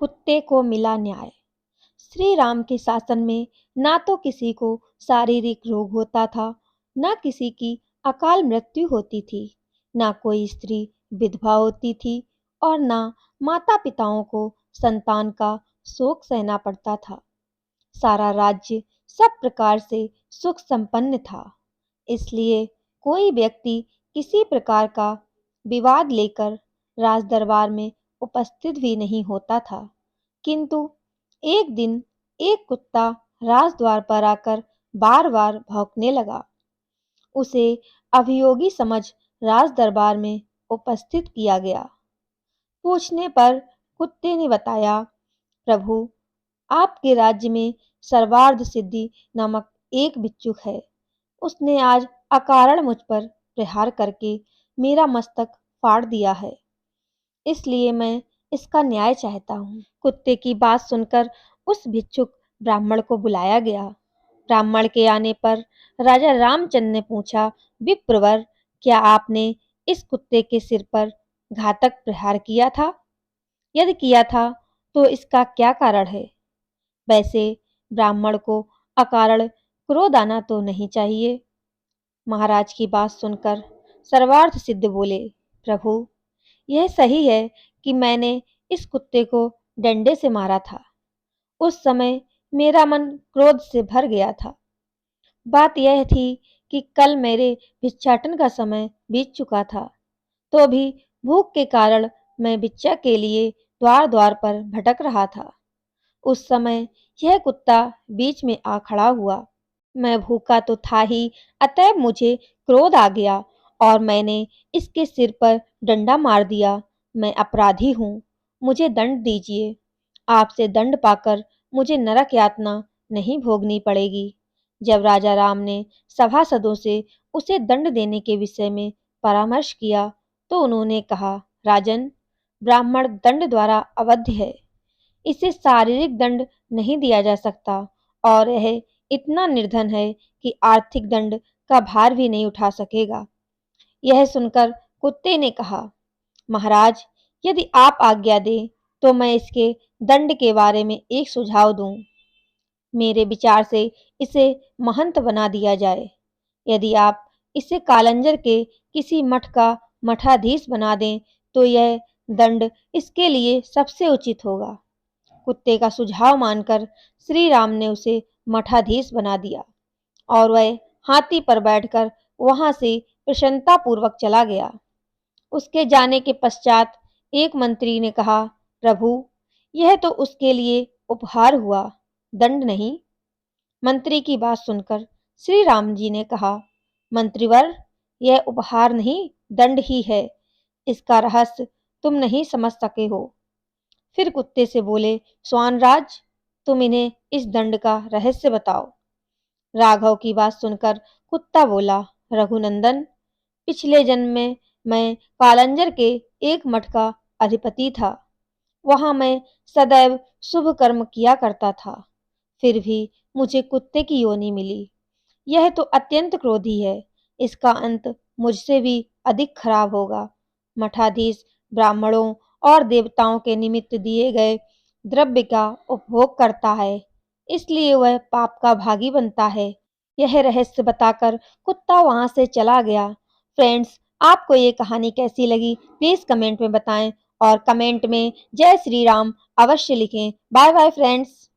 कुत्ते को मिला न्याय। श्री राम के शासन में ना तो किसी को शारीरिक रोग होता था, ना किसी की अकाल मृत्यु होती थी, ना कोई स्त्री विधवा होती थी और ना माता पिताओं को संतान का शोक सहना पड़ता था। सारा राज्य सब प्रकार से सुख संपन्न था। इसलिए कोई व्यक्ति किसी प्रकार का विवाद लेकर राज दरबार में उपस्थित भी नहीं होता था। किंतु एक दिन एक कुत्ता राजद्वार पर आकर बार बार भौंकने लगा। उसे अभियोगी समझ राज दरबार में उपस्थित किया गया। पूछने पर कुत्ते ने बताया, प्रभु, आपके राज्य में सर्वार्थ सिद्धि नामक एक भिक्षुक है। उसने आज अकारण मुझ पर प्रहार करके मेरा मस्तक फाड़ दिया है। इसलिए मैं इसका न्याय चाहता हूँ। कुत्ते की बात सुनकर उस भिक्षुक ब्राह्मण को बुलाया गया। ब्राह्मण के आने पर राजा रामचंद्र ने पूछा, विप्रवर, क्या आपने इस कुत्ते के सिर पर घातक प्रहार किया था? यदि किया था तो इसका क्या कारण है? वैसे ब्राह्मण को अकारण क्रोध आना तो नहीं चाहिए। महाराज की बात सुनकर सर्वार्थ सिद्ध बोले, प्रभु, यह सही है कि मैंने इस कुत्ते को डंडे से मारा था। उस समय मेरा मन क्रोध से भर गया था। बात यह थी कि कल मेरे भिक्षाटन का समय बीत चुका था, तो भी भूख के कारण मैं भिक्षा के लिए द्वार द्वार पर भटक रहा था। उस समय यह कुत्ता बीच में आ खड़ा हुआ। मैं भूखा तो था ही, अतएव मुझे क्रोध आ गया और मैंने इसके सिर पर डंडा मार दिया। मैं अपराधी हूँ, मुझे दंड दीजिए। आपसे दंड पाकर मुझे नरक यातना नहीं भोगनी पड़ेगी। जब राजा राम ने सभासदों से उसे दंड देने के विषय में परामर्श किया तो उन्होंने कहा, राजन, ब्राह्मण दंड द्वारा अवध्य है। इसे शारीरिक दंड नहीं दिया जा सकता और यह इतना निर्धन है कि आर्थिक दंड का भार भी नहीं उठा सकेगा। यह सुनकर कुत्ते ने कहा, महाराज, यदि आप आज्ञा दें तो मैं इसके दंड के बारे में एक सुझाव दूं। मेरे विचार से इसे महंत बना दिया जाए। यदि आप इसे कालंजर के किसी मठ का मठाधीश बना दें तो यह दंड इसके लिए सबसे उचित होगा। कुत्ते का सुझाव मानकर श्री राम ने उसे मठाधीश बना दिया और वह हाथी पर बैठकर वहां से प्रसन्नता पूर्वक चला गया। उसके जाने के पश्चात एक मंत्री ने कहा, प्रभु, यह तो उसके लिए उपहार हुआ, दंड नहीं। मंत्री की बात सुनकर श्री राम जी ने कहा, मंत्रीवर, यह उपहार नहीं, दंड ही है। इसका रहस्य तुम नहीं समझ सके हो। फिर कुत्ते से बोले, स्वानराज, तुम इन्हें इस दंड का रहस्य बताओ। राघव की बात सुनकर कुत्ता बोला, रघुनंदन, पिछले जन्म में मैं कालंजर के एक मठ का अधिपति था। वहां मैं सदैव शुभ कर्म किया करता था, फिर भी मुझे कुत्ते की योनि मिली। यह तो अत्यंत क्रोधी है, इसका अंत मुझसे भी अधिक खराब होगा। मठाधीश ब्राह्मणों और देवताओं के निमित्त दिए गए द्रव्य का उपभोग करता है, इसलिए वह पाप का भागी बनता है। यह रहस्य बताकर कुत्ता वहां से चला गया। फ्रेंड्स, आपको ये कहानी कैसी लगी प्लीज कमेंट में बताएं और कमेंट में जय श्री राम अवश्य लिखें। Bye bye friends.